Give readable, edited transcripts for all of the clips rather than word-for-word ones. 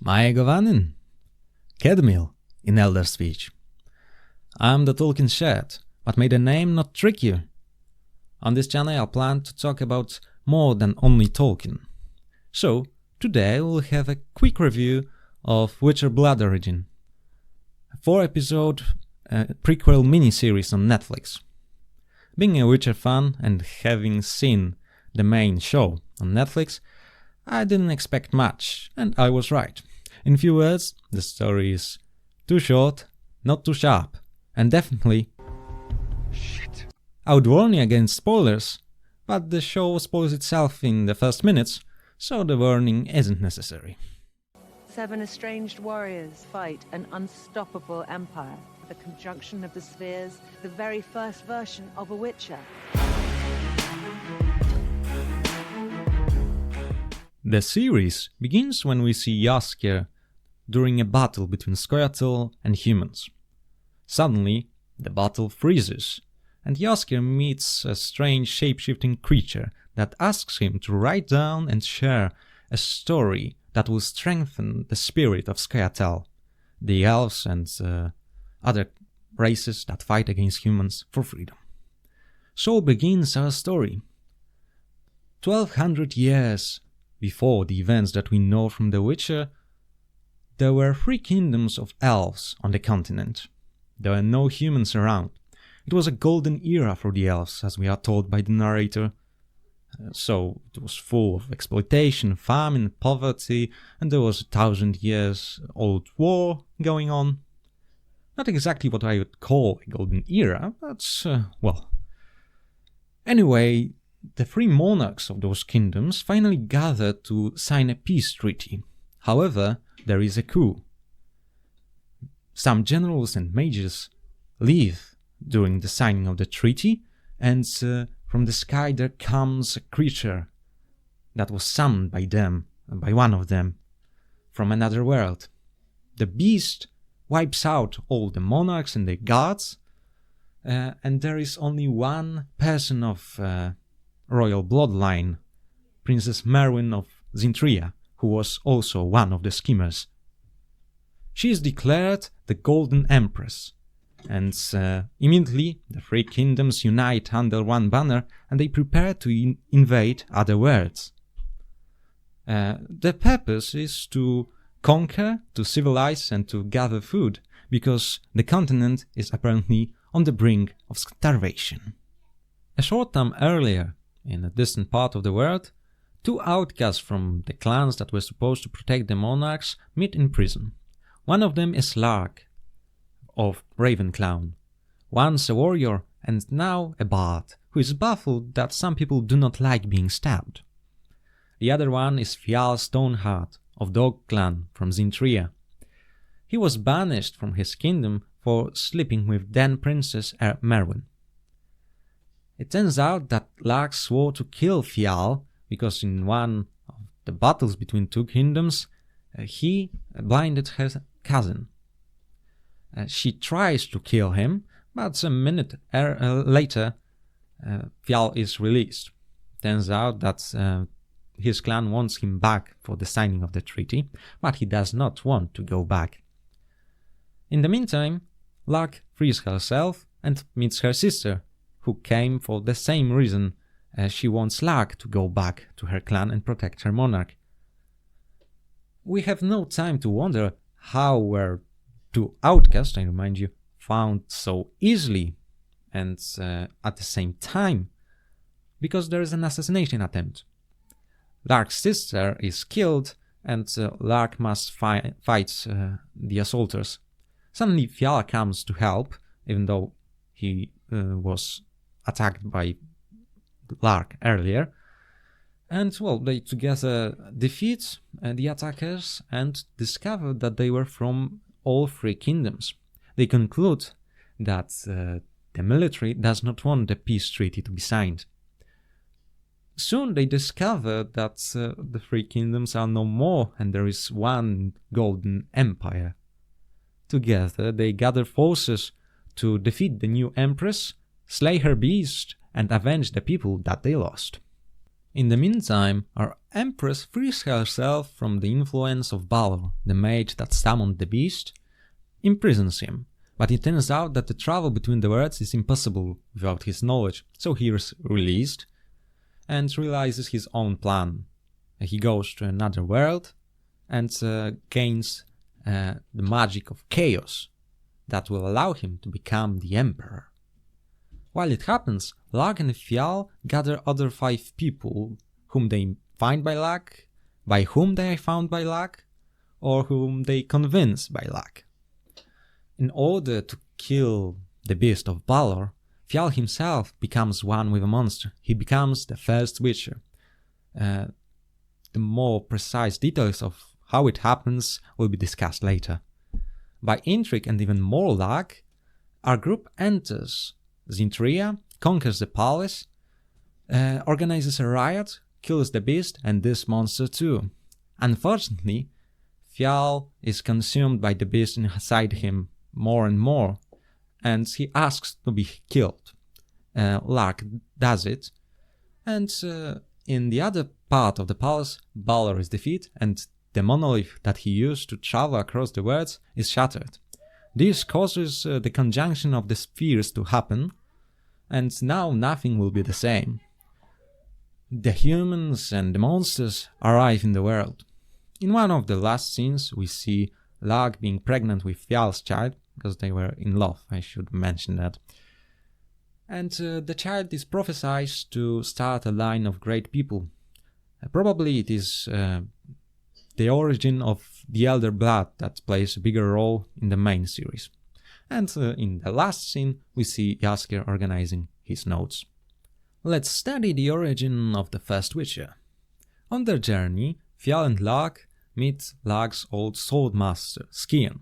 Maegovanin, Kedmil in Elder speech. I'm the Tolkien Shed, but may the name not trick you. On this channel I plan to talk about more than only Tolkien. So, today we'll have a quick review of Witcher Blood Origin, a 4-episode prequel miniseries on Netflix. Being a Witcher fan and having seen the main show on Netflix, I didn't expect much, and I was right. In few words, the story is too short, not too sharp, and definitely shit. I would warn you against spoilers, but the show spoils itself in the first minutes, so the warning isn't necessary. 7 estranged warriors fight an unstoppable empire. The conjunction of the spheres, the very first version of a Witcher. The series begins when we see Jaskier during a battle between Scoia'tael and humans. Suddenly, the battle freezes, and Jaskier meets a strange shape-shifting creature that asks him to write down and share a story that will strengthen the spirit of Scoia'tael, the elves and other races that fight against humans for freedom. So begins our story. 1200 years before the events that we know from The Witcher, there were 3 kingdoms of elves on the continent. There were no humans around. It was a golden era for the elves, as we are told by the narrator. So it was full of exploitation, famine, poverty, and there was a 1,000 years old war going on. Not exactly what I would call a golden era, but, well. Anyway, the 3 monarchs of those kingdoms finally gathered to sign a peace treaty. However, there is a coup. Some generals and mages leave during the signing of the treaty, and from the sky there comes a creature that was summoned by them, by one of them, from another world. The beast wipes out all the monarchs and the guards, and there is only one person of royal bloodline, Princess Merwin of Zintria, who was also one of the schemers. She is declared the Golden Empress, and immediately the 3 kingdoms unite under one banner and they prepare to invade other worlds. The purpose is to conquer, to civilize and to gather food, because the continent is apparently on the brink of starvation. A short time earlier, in a distant part of the world, 2 outcasts from the clans that were supposed to protect the monarchs meet in prison. One of them is Lark of Ravenclaw, once a warrior and now a bard, who is baffled that some people do not like being stabbed. The other one is Fial Stoneheart of Dog Clan from Zintria. He was banished from his kingdom for sleeping with then Princess Merwin. It turns out that Lark swore to kill Fial because in one of the battles between 2 kingdoms, he blinded her cousin. She tries to kill him, but a minute later, Fial is released. Turns out that his clan wants him back for the signing of the treaty, but he does not want to go back. In the meantime, Lark frees herself and meets her sister, who came for the same reason. She wants Lark to go back to her clan and protect her monarch. We have no time to wonder how were 2 outcasts, I remind you, found so easily and at the same time, because there is an assassination attempt. Lark's sister is killed and Lark must fight the assaulters. Suddenly Fial comes to help, even though he was attacked by Lark earlier. And, well, they together defeat the attackers and discover that they were from all 3 kingdoms. They conclude that the military does not want the peace treaty to be signed. Soon they discover that the 3 kingdoms are no more and there is one golden empire. Together they gather forces to defeat the new empress, slay her beast, and avenge the people that they lost. In the meantime, our Empress frees herself from the influence of Balor, the mage that summoned the beast, imprisons him, but it turns out that the travel between the worlds is impossible without his knowledge, so he is released and realizes his own plan. He goes to another world and gains the magic of chaos that will allow him to become the Emperor. While it happens, Lag and Fjall gather other 5 people whom they find by luck, by whom they are found by luck, or whom they convince by luck. In order to kill the beast of Balor, Fjall himself becomes one with a monster. He becomes the first Witcher. The more precise details of how it happens will be discussed later. By intrigue and even more luck, our group enters Zintria, conquers the palace, organizes a riot, kills the beast and this monster too. Unfortunately, Fjall is consumed by the beast inside him more and more, and he asks to be killed. Lag does it, and in the other part of the palace, Balor is defeated, and the monolith that he used to travel across the worlds is shattered. This causes the conjunction of the spheres to happen, and now nothing will be the same. The humans and the monsters arrive in the world. In one of the last scenes, we see Lag being pregnant with Fjall's child, because they were in love, I should mention that. And the child is prophesied to start a line of great people. Probably it is the origin of the Elder Blood that plays a bigger role in the main series. And in the last scene, we see Jaskier organizing his notes. Let's study the origin of the first Witcher. On their journey, Fjall and Lag meet Lag's old sword master, Skian.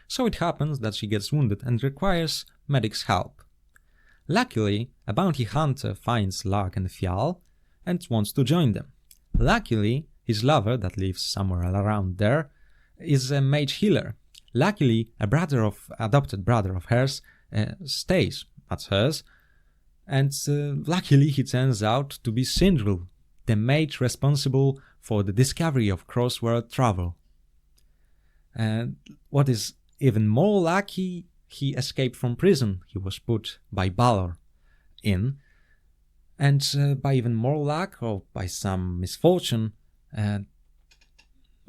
So it happens that she gets wounded and requires medic's help. Luckily, a bounty hunter finds Lag and Fjall and wants to join them. Luckily, his lover, that lives somewhere around there, is a mage healer. Luckily, adopted brother of hers stays at hers, and luckily he turns out to be Sindril, the mage responsible for the discovery of cross-world travel. And what is even more lucky, he escaped from prison he was put by Balor in, and by even more luck, or by some misfortune,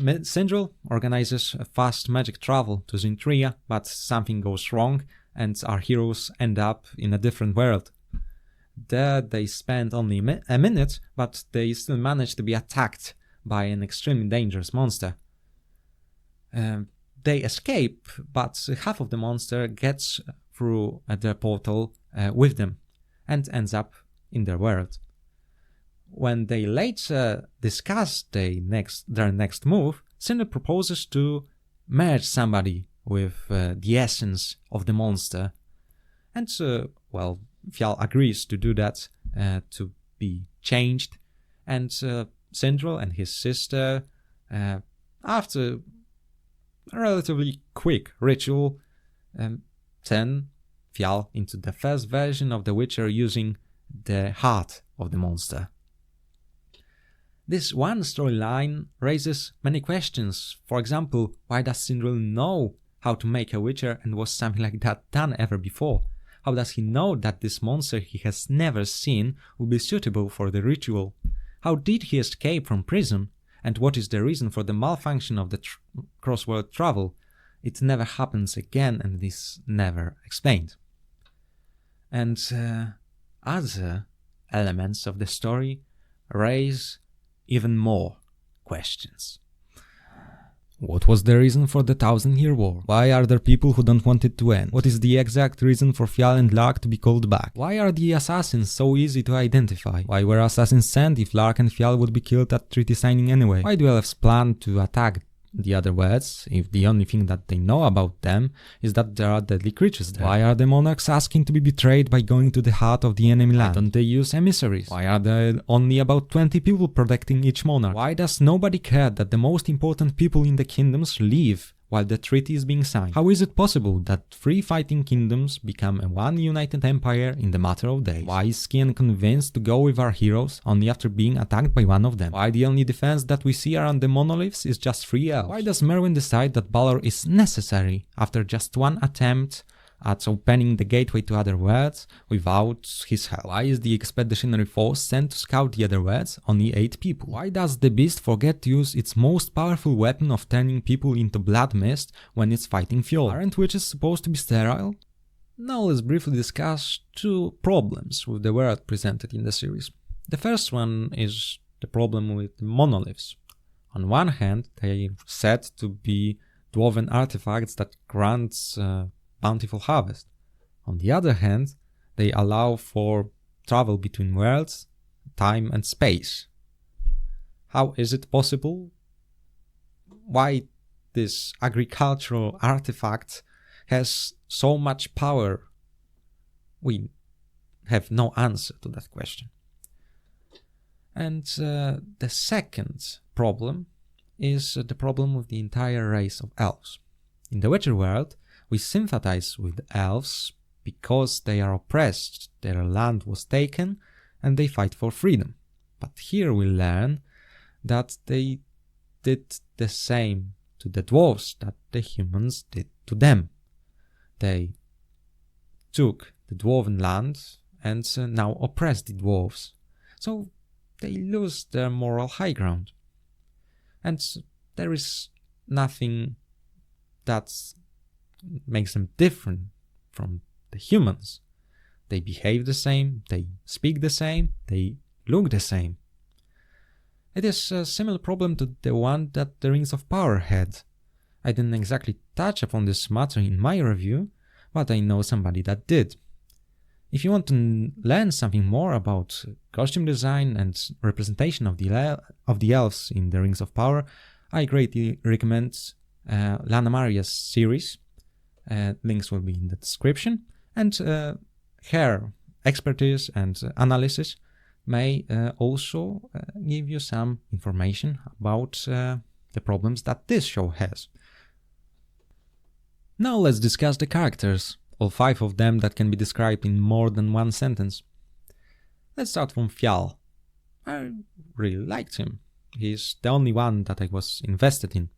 Sindril organizes a fast magic travel to Zintria, but something goes wrong and our heroes end up in a different world. There they spend only a minute, but they still manage to be attacked by an extremely dangerous monster. They escape, but half of the monster gets through their portal with them and ends up in their world. When they later discuss their next move, Sindril proposes to merge somebody with the essence of the monster. And Fjall agrees to do that, to be changed. And Sindril and his sister, after a relatively quick ritual, turn Fjall into the first version of the Witcher using the heart of the monster. This one storyline raises many questions. For example, why does Sindril know how to make a Witcher, and was something like that done ever before? How does he know that this monster he has never seen will be suitable for the ritual? How did he escape from prison? And what is the reason for the malfunction of the cross-world travel? It never happens again and is never explained. And other elements of the story raise even more questions. What was the reason for the 1000-Year War? Why are there people who don't want it to end? What is the exact reason for Fjall and Lag to be called back? Why are the assassins so easy to identify? Why were assassins sent if Lag and Fjall would be killed at treaty signing anyway? Why do elves plan to attack the other worlds if the only thing that they know about them is that there are deadly creatures there? Why are the monarchs asking to be betrayed by going to the heart of the enemy land? Why don't they use emissaries? Why are there only about 20 people protecting each monarch? Why does nobody care that the most important people in the kingdoms live while the treaty is being signed. How is it possible that 3 fighting kingdoms become a one united empire in the matter of days? Why is Skian convinced to go with our heroes only after being attacked by one of them? Why the only defense that we see around the monoliths is just 3 elves? Why does Merwin decide that Balor is necessary after just one attempt at opening the gateway to other worlds without his help? Why is the expeditionary force sent to scout the other worlds only 8 people? Why does the beast forget to use its most powerful weapon of turning people into blood mist when it's fighting Fjord? Aren't witches supposed to be sterile? Now let's briefly discuss 2 problems with the world presented in the series. The first one is the problem with the monoliths. On one hand, they are said to be dwarven artifacts that grant bountiful harvest. On the other hand, they allow for travel between worlds, time and space. How is it possible? Why this agricultural artifact has so much power? We have no answer to that question. And the second problem is the problem with the entire race of elves. In the Witcher world, we sympathize with the elves because they are oppressed, their land was taken, and they fight for freedom. But here we learn that they did the same to the dwarves that the humans did to them. They took the dwarven land and now oppress the dwarves. So they lose their moral high ground. And there is nothing that makes them different from the humans. They behave the same, they speak the same, they look the same. It is a similar problem to the one that the Rings of Power had. I didn't exactly touch upon this matter in my review, but I know somebody that did. If you want to learn something more about costume design and representation of the elves in the Rings of Power, I greatly recommend Lana Maria's series. Links will be in the description, and her expertise and analysis may also give you some information about the problems that this show has. Now let's discuss the characters, all 5 of them that can be described in more than one sentence. Let's start from Fjall. I really liked him. He's the only one that I was invested in.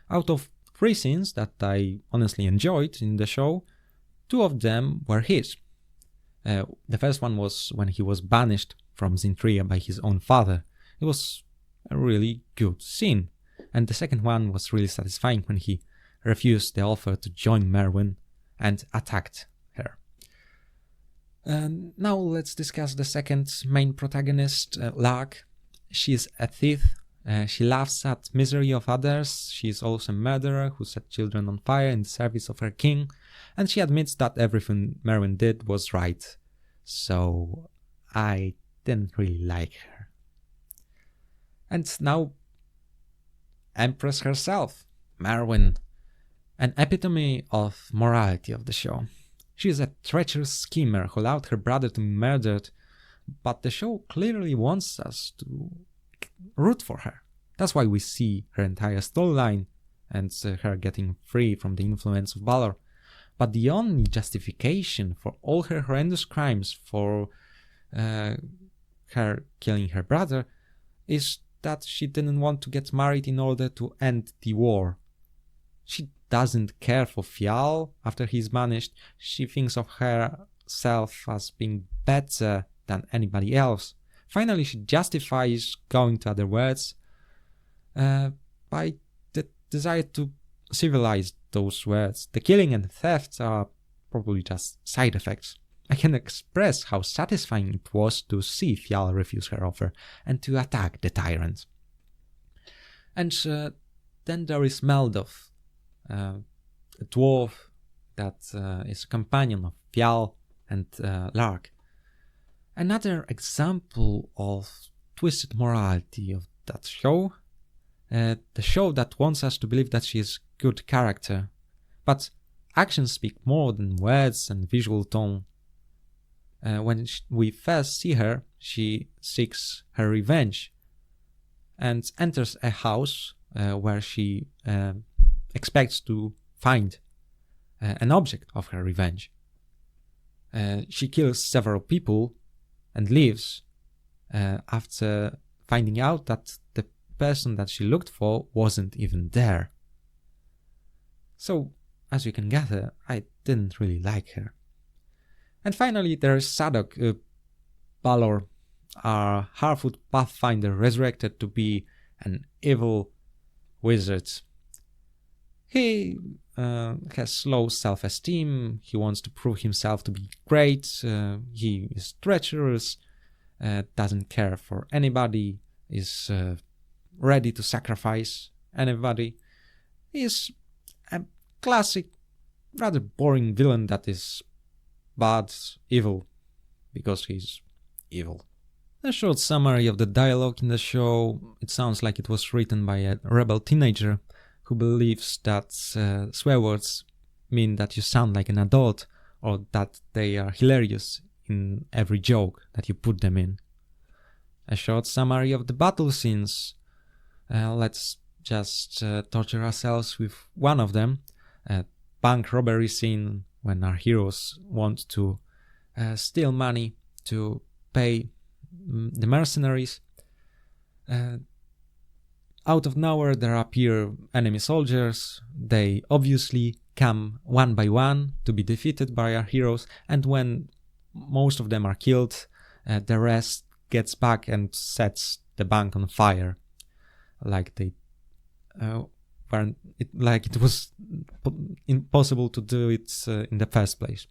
Out of 3 scenes that I honestly enjoyed in the show, 2 of them were his. The first one was when he was banished from Zintria by his own father. It was a really good scene. And the second one was really satisfying when he refused the offer to join Merwin and attacked her. Now let's discuss the second main protagonist, Lark. She is a thief. She laughs at misery of others. She is also a murderer who set children on fire in the service of her king, and she admits that everything Merwin did was right. So I didn't really like her. And now Empress herself, Merwin, an epitome of morality of the show. She is a treacherous schemer who allowed her brother to be murdered, but the show clearly wants us to root for her. That's why we see her entire storyline and her getting free from the influence of Balor. But the only justification for all her horrendous crimes, for her killing her brother, is that she didn't want to get married in order to end the war. She doesn't care for Fjall after he's banished. She thinks of herself as being better than anybody else. Finally, she justifies going to other worlds by the desire to civilize those worlds. The killing and theft are probably just side effects. I can express how satisfying it was to see Fjall refuse her offer and to attack the tyrant. And then there is Meldov, a dwarf that is a companion of Fjall and Lark. Another example of twisted morality of that show. The show that wants us to believe that she is good character, but actions speak more than words and visual tone. When we first see her, she seeks her revenge and enters a house where she expects to find an object of her revenge. She kills several people and leaves after finding out that the person that she looked for wasn't even there. So, as you can gather, I didn't really like her. And finally, there is Sadok, Balor, our Harfoot Pathfinder, resurrected to be an evil wizard. He has low self-esteem, he wants to prove himself to be great, he is treacherous, doesn't care for anybody, is ready to sacrifice anybody. He is a classic, rather boring villain that is bad, evil, because he's evil. A short summary of the dialogue in the show. It sounds like it was written by a rebel teenager who believes that swear words mean that you sound like an adult, or that they are hilarious in every joke that you put them in. A short summary of the battle scenes. Let's just torture ourselves with one of them. A bank robbery scene when our heroes want to steal money to pay the mercenaries. Out of nowhere there appear enemy soldiers. They obviously come one by one to be defeated by our heroes, and when most of them are killed, the rest gets back and sets the bank on fire, like they weren't, like it was impossible to do it in the first place.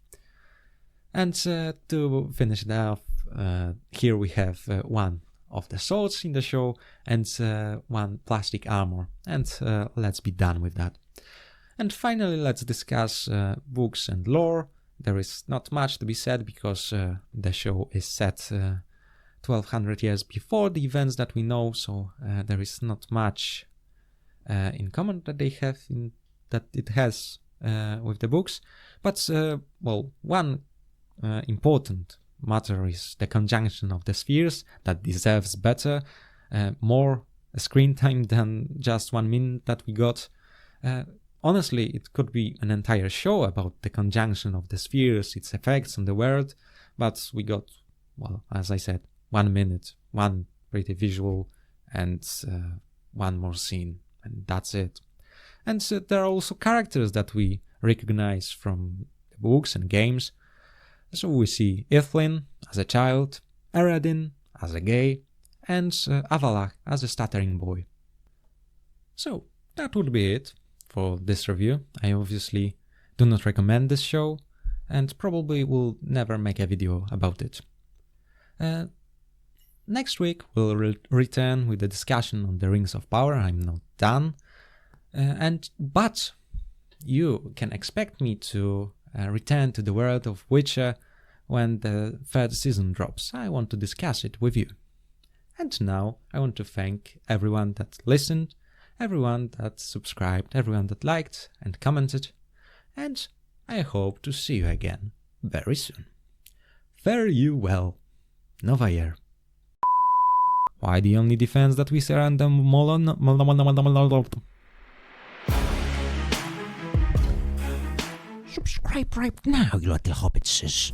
And to finish it off, here we have one of the swords in the show and one plastic armor, and let's be done with that. And finally, let's discuss books and lore. There is not much to be said because the show is set 1200 years before the events that we know, so there is not much in common that they have that it has with the books. But well, one important matter is the conjunction of the spheres that deserves better, more screen time than just 1 minute that we got. Honestly, it could be an entire show about the conjunction of the spheres, its effects on the world, but we got, well, as I said, 1 minute, one pretty visual, and one more scene, and that's it. And there are also characters that we recognize from the books and games. So we see Ithlin as a child, Eredin as a gay, and Avalach as a stuttering boy. So that would be it for this review. I obviously do not recommend this show, and probably will never make a video about it. Next week we'll return with the discussion on the Rings of Power. I'm not done, but you can expect me to return to the world of Witcher when the 3rd season drops. I want to discuss it with you. And now I want to thank everyone that listened, everyone that subscribed, everyone that liked and commented, and I hope to see you again very soon. Fare you well. Novayer. Why the only defense that we surrender Molon? Subscribe right now, you little hobbitses.